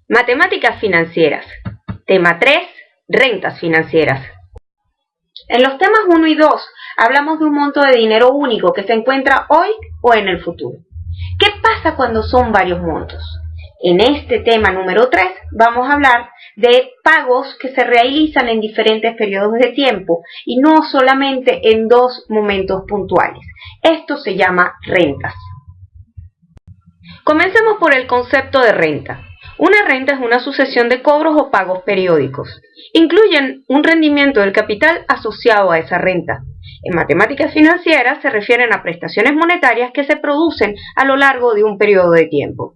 Matemáticas financieras. Tema 3. Rentas financieras. En los temas 1 y 2 hablamos de un monto de dinero único que se encuentra hoy o en el futuro. ¿Qué pasa cuando son varios montos? En este tema número 3 vamos a hablar de pagos que se realizan en diferentes periodos de tiempo y no solamente en dos momentos puntuales. Esto se llama rentas. Comencemos por el concepto de renta. Una renta es una sucesión de cobros o pagos periódicos. Incluyen un rendimiento del capital asociado a esa renta. En matemáticas financieras se refieren a prestaciones monetarias que se producen a lo largo de un periodo de tiempo.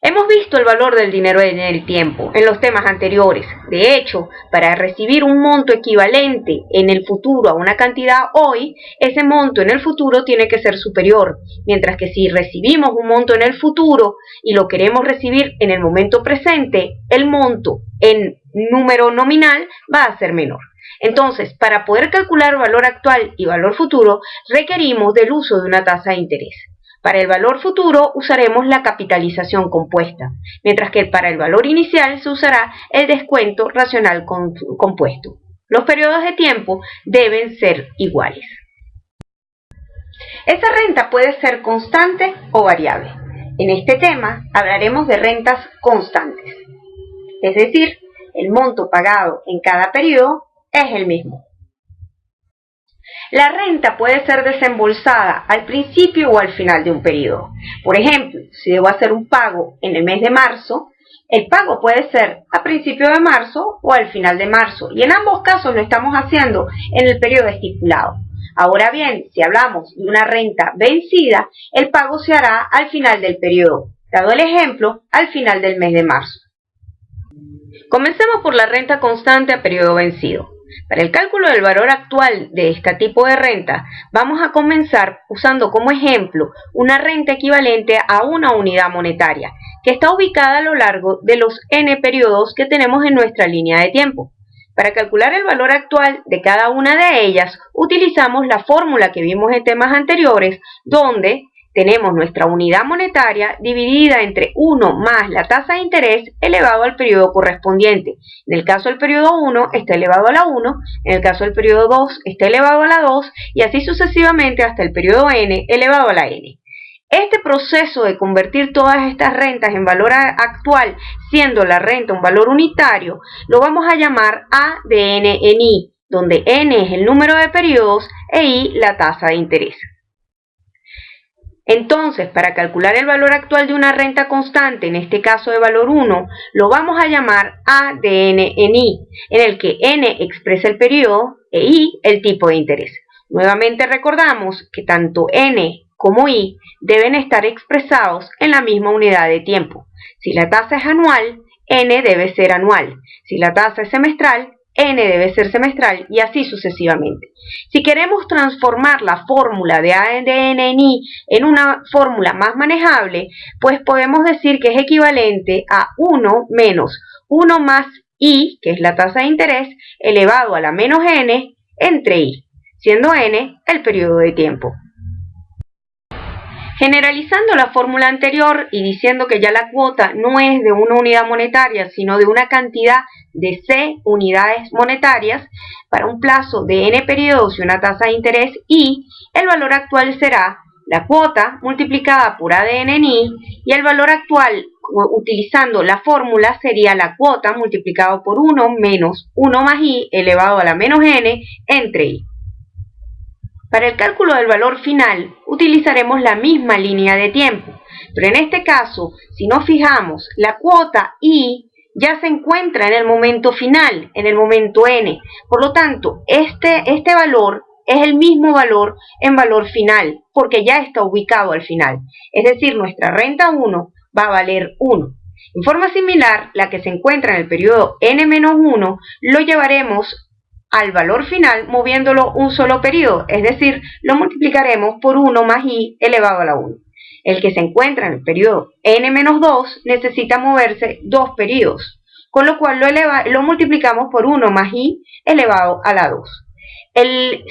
Hemos visto el valor del dinero en el tiempo en los temas anteriores. De hecho, para recibir un monto equivalente en el futuro a una cantidad hoy, ese monto en el futuro tiene que ser superior, mientras que si recibimos un monto en el futuro y lo queremos recibir en el momento presente, el monto en número nominal va a ser menor. Entonces, para poder calcular valor actual y valor futuro, requerimos del uso de una tasa de interés. Para el valor futuro usaremos la capitalización compuesta, mientras que para el valor inicial se usará el descuento racional compuesto. Los periodos de tiempo deben ser iguales. Esa renta puede ser constante o variable. En este tema hablaremos de rentas constantes, es decir, el monto pagado en cada periodo es el mismo. La renta puede ser desembolsada al principio o al final de un periodo. Por ejemplo, si debo hacer un pago en el mes de marzo, el pago puede ser a principio de marzo o al final de marzo, y en ambos casos lo estamos haciendo en el periodo estipulado. Ahora bien, si hablamos de una renta vencida, el pago se hará al final del periodo, dado el ejemplo, al final del mes de marzo. Comencemos por la renta constante a periodo vencido. Para el cálculo del valor actual de este tipo de renta, vamos a comenzar usando como ejemplo una renta equivalente a una unidad monetaria, que está ubicada a lo largo de los n periodos que tenemos en nuestra línea de tiempo. Para calcular el valor actual de cada una de ellas, utilizamos la fórmula que vimos en temas anteriores, donde tenemos nuestra unidad monetaria dividida entre 1 más la tasa de interés elevado al periodo correspondiente. En el caso del periodo 1 está elevado a la 1, en el caso del periodo 2 está elevado a la 2 y así sucesivamente hasta el periodo n elevado a la n. Este proceso de convertir todas estas rentas en valor actual, siendo la renta un valor unitario, lo vamos a llamar A de n en I, donde n es el número de periodos e I la tasa de interés. Entonces, para calcular el valor actual de una renta constante, en este caso de valor 1, lo vamos a llamar A de n en I, en el que n expresa el periodo e I el tipo de interés. Nuevamente recordamos que tanto n como I deben estar expresados en la misma unidad de tiempo. Si la tasa es anual, n debe ser anual. Si la tasa es semestral, n debe ser semestral y así sucesivamente. Si queremos transformar la fórmula de A de n en I en una fórmula más manejable, pues podemos decir que es equivalente a 1 menos 1 más I, que es la tasa de interés, elevado a la menos n entre I, siendo n el periodo de tiempo. Generalizando la fórmula anterior y diciendo que ya la cuota no es de una unidad monetaria, sino de una cantidad de C unidades monetarias para un plazo de n periodos y una tasa de interés I, el valor actual será la cuota multiplicada por A de n en I, y el valor actual utilizando la fórmula sería la cuota multiplicado por 1 menos 1 más I elevado a la menos n entre I. Para el cálculo del valor final utilizaremos la misma línea de tiempo, pero en este caso, si nos fijamos, la cuota I ya se encuentra en el momento final, en el momento n. Por lo tanto, este valor es el mismo valor en valor final, porque ya está ubicado al final. Es decir, nuestra renta 1 va a valer 1. En forma similar, la que se encuentra en el periodo n-1 lo llevaremos al valor final moviéndolo un solo periodo, es decir, lo multiplicaremos por 1 más I elevado a la 1. El que se encuentra en el periodo n-2 necesita moverse 2 periodos, con lo cual lo multiplicamos por 1 más I elevado a la 2.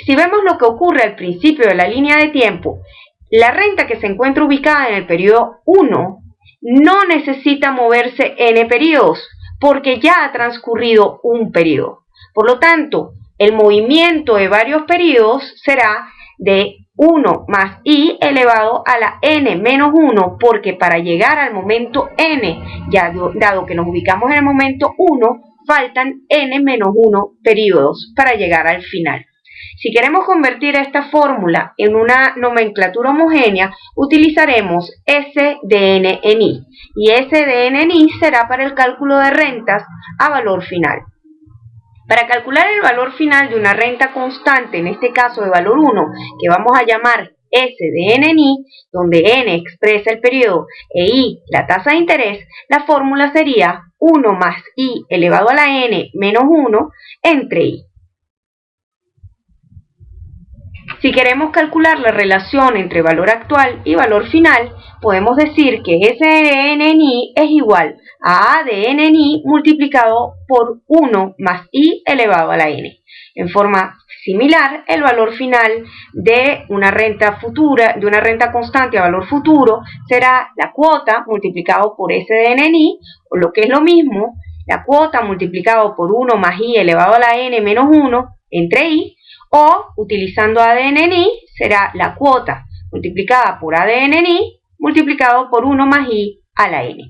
Si vemos lo que ocurre al principio de la línea de tiempo, la renta que se encuentra ubicada en el periodo 1 no necesita moverse n periodos, porque ya ha transcurrido un periodo. Por lo tanto, el movimiento de varios periodos será de 1 más i elevado a la n menos 1, porque para llegar al momento n, ya dado que nos ubicamos en el momento 1, faltan n menos 1 periodos para llegar al final. Si queremos convertir esta fórmula en una nomenclatura homogénea, utilizaremos S de n en i, y S de n en i será para el cálculo de rentas a valor final. Para calcular el valor final de una renta constante, en este caso de valor 1, que vamos a llamar S de n en i, donde n expresa el periodo e i la tasa de interés, la fórmula sería 1 más i elevado a la n menos 1 entre i. Si queremos calcular la relación entre valor actual y valor final, podemos decir que S de n en i es igual a A de n en i multiplicado por 1 más i elevado a la n. En forma similar, el valor final de una renta futura, de una renta constante a valor futuro, será la cuota multiplicado por S de n en i, o lo que es lo mismo, la cuota multiplicado por 1 más i elevado a la n menos 1 entre i, o, utilizando A de n en i, será la cuota multiplicada por A de n en i, multiplicado por 1 más i a la n.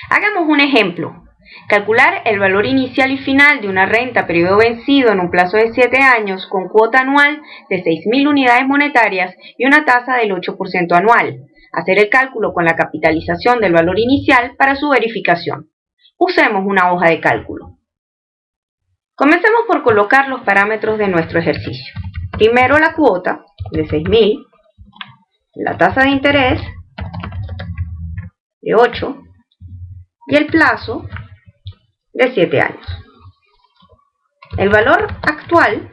Hagamos un ejemplo. Calcular el valor inicial y final de una renta periodo vencido en un plazo de 7 años con cuota anual de 6.000 unidades monetarias y una tasa del 8% anual. Hacer el cálculo con la capitalización del valor inicial para su verificación. Usemos una hoja de cálculo. Comencemos por colocar los parámetros de nuestro ejercicio. Primero la cuota de 6.000, la tasa de interés de 8 y el plazo de 7 años. El valor actual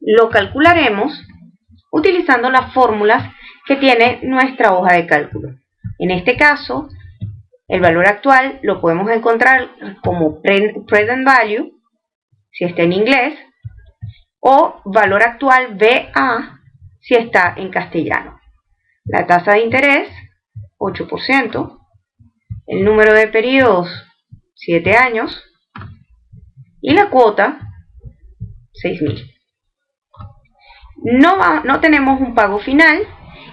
lo calcularemos utilizando las fórmulas que tiene nuestra hoja de cálculo. En este caso, el valor actual lo podemos encontrar como present value, si está en inglés, o valor actual VA, si está en castellano. La tasa de interés, 8%, el número de periodos, 7 años, y la cuota, 6.000. No tenemos un pago final,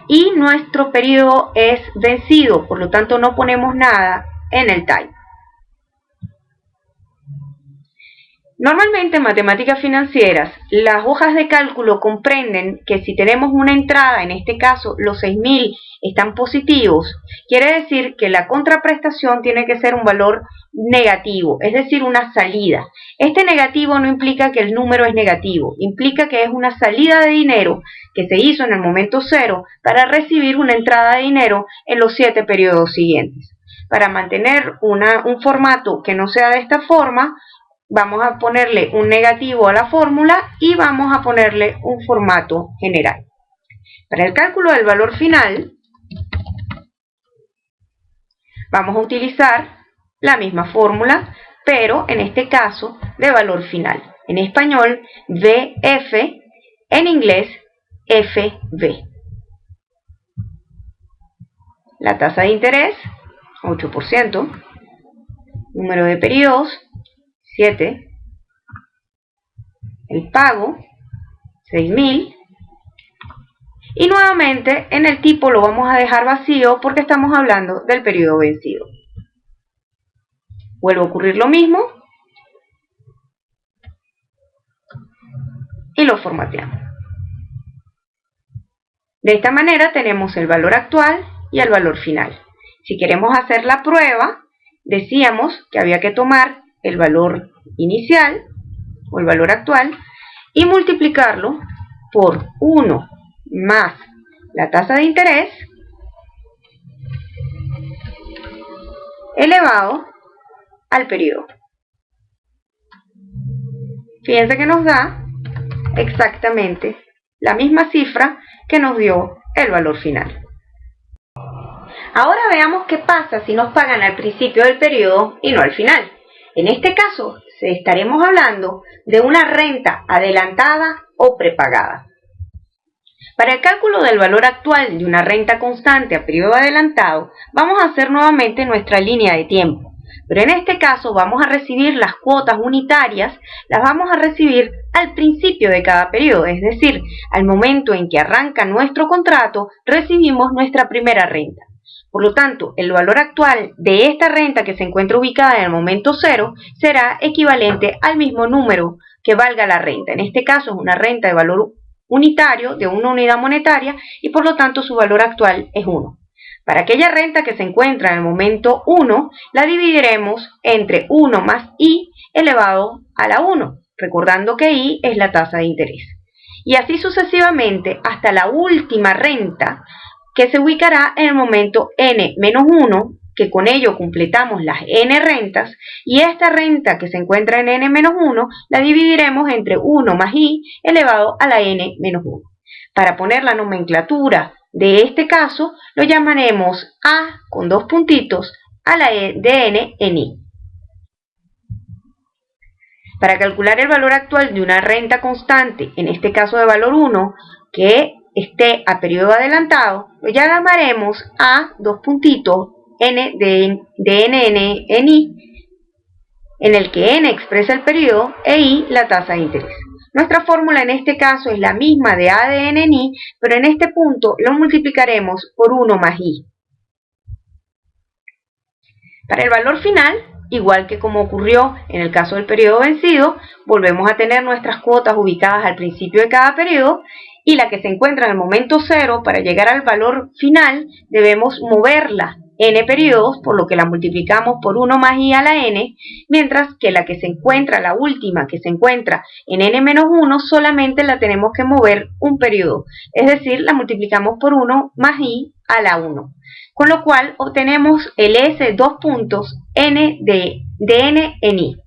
y nuestro periodo es vencido, por lo tanto no ponemos nada en el time. Normalmente en matemáticas financieras, las hojas de cálculo comprenden que si tenemos una entrada, en este caso los 6.000 están positivos, quiere decir que la contraprestación tiene que ser un valor negativo, es decir, una salida. Este negativo no implica que el número es negativo, implica que es una salida de dinero que se hizo en el momento 0 para recibir una entrada de dinero en los 7 periodos siguientes. Para mantener un formato que no sea de esta forma, vamos a ponerle un negativo a la fórmula y vamos a ponerle un formato general. Para el cálculo del valor final, vamos a utilizar la misma fórmula, pero en este caso de valor final. En español, VF, en inglés, FV. La tasa de interés, 8%. Número de periodos, 7. El pago, 6.000. Y nuevamente en el tipo lo vamos a dejar vacío porque estamos hablando del periodo vencido. Vuelve a ocurrir lo mismo y lo formateamos. De esta manera tenemos el valor actual y el valor final. Si queremos hacer la prueba, decíamos que había que tomar el valor inicial o el valor actual y multiplicarlo por 1 más la tasa de interés elevado al periodo. Fíjense que nos da exactamente la misma cifra que nos dio el valor final. Ahora veamos qué pasa si nos pagan al principio del periodo y no al final. En este caso, estaremos hablando de una renta adelantada o prepagada. Para el cálculo del valor actual de una renta constante a periodo adelantado, vamos a hacer nuevamente nuestra línea de tiempo. Pero en este caso vamos a recibir las cuotas unitarias, las vamos a recibir al principio de cada periodo, es decir, al momento en que arranca nuestro contrato, recibimos nuestra primera renta. Por lo tanto, el valor actual de esta renta que se encuentra ubicada en el momento 0 será equivalente al mismo número que valga la renta. En este caso es una renta de valor unitario de una unidad monetaria y por lo tanto su valor actual es 1. Para aquella renta que se encuentra en el momento 1, la dividiremos entre 1 más i elevado a la 1, recordando que i es la tasa de interés. Y así sucesivamente hasta la última renta que se ubicará en el momento n-1, que con ello completamos las n rentas, y esta renta que se encuentra en n-1 la dividiremos entre 1 más i elevado a la n-1. Para poner la nomenclatura de este caso, lo llamaremos a con dos puntitos a la de n en i. Para calcular el valor actual de una renta constante, en este caso de valor 1, que esté a periodo adelantado, lo llamaremos a dos puntitos n de n en i, en el que n expresa el periodo e i la tasa de interés. Nuestra fórmula en este caso es la misma de a de n en i, pero en este punto lo multiplicaremos por 1 más i. Para el valor final, igual que como ocurrió en el caso del periodo vencido, volvemos a tener nuestras cuotas ubicadas al principio de cada periodo y la que se encuentra en el momento 0, para llegar al valor final debemos moverla n periodos, por lo que la multiplicamos por 1 más i a la n, mientras que la que se encuentra, la última que se encuentra en n-1, solamente la tenemos que mover un periodo, es decir, la multiplicamos por 1 más i a la 1. Con lo cual obtenemos el S dos puntos n de n en i.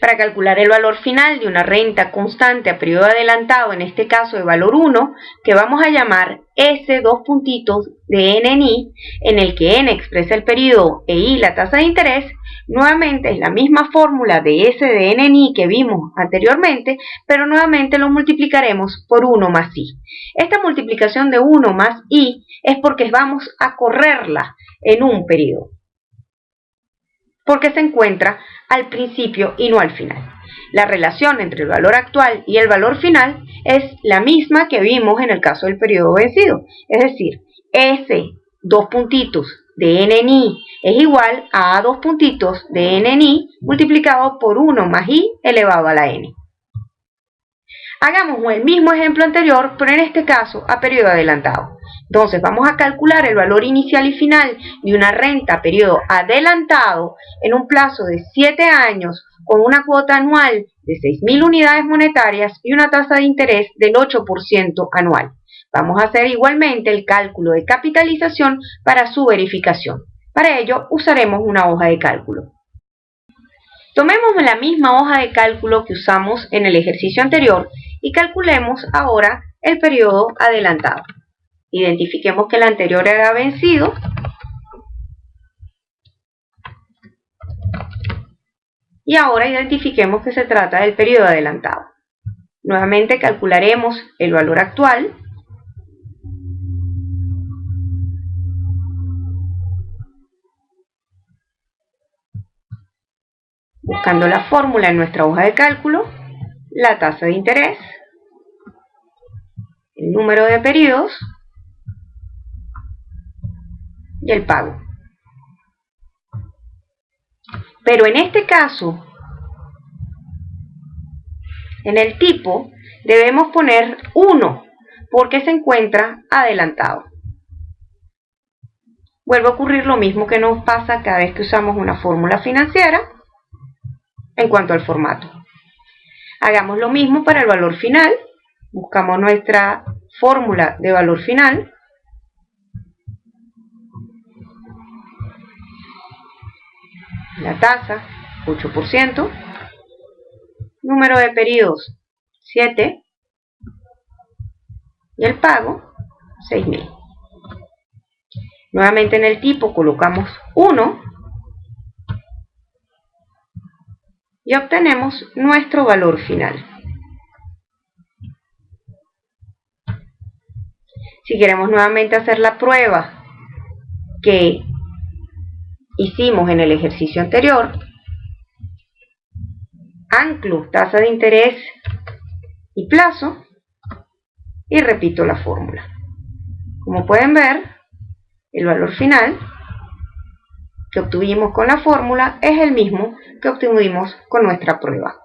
Para calcular el valor final de una renta constante a periodo adelantado, en este caso de valor 1, que vamos a llamar S dos puntitos de n en i, en el que n expresa el periodo e i la tasa de interés, nuevamente es la misma fórmula de S de n en i que vimos anteriormente, pero nuevamente lo multiplicaremos por 1 más i. Esta multiplicación de 1 más i es porque vamos a correrla en un periodo, porque se encuentra al principio y no al final. La relación entre el valor actual y el valor final es la misma que vimos en el caso del periodo vencido, es decir, S dos puntitos de n en i es igual a dos puntitos de n en i multiplicado por 1 más i elevado a la n. Hagamos el mismo ejemplo anterior, pero en este caso a periodo adelantado. Entonces vamos a calcular el valor inicial y final de una renta a periodo adelantado en un plazo de 7 años con una cuota anual de 6.000 unidades monetarias y una tasa de interés del 8% anual. Vamos a hacer igualmente el cálculo de capitalización para su verificación. Para ello usaremos una hoja de cálculo. Tomemos la misma hoja de cálculo que usamos en el ejercicio anterior y calculemos ahora el periodo adelantado. Identifiquemos que el anterior era vencido y ahora identifiquemos que se trata del periodo adelantado. Nuevamente calcularemos el valor actual buscando la fórmula en nuestra hoja de cálculo, la tasa de interés, el número de periodos y el pago. Pero en este caso, en el tipo, debemos poner 1 porque se encuentra adelantado. Vuelve a ocurrir lo mismo que nos pasa cada vez que usamos una fórmula financiera en cuanto al formato. Hagamos lo mismo para el valor final. Buscamos nuestra fórmula de valor final. La tasa, 8%. Número de periodos, 7. Y el pago, 6.000. Nuevamente en el tipo colocamos 1. Y obtenemos nuestro valor final. Si queremos nuevamente hacer la prueba que hicimos en el ejercicio anterior, anclo tasa de interés y plazo y repito la fórmula. Como pueden ver, el valor final que obtuvimos con la fórmula es el mismo que obtuvimos con nuestra prueba.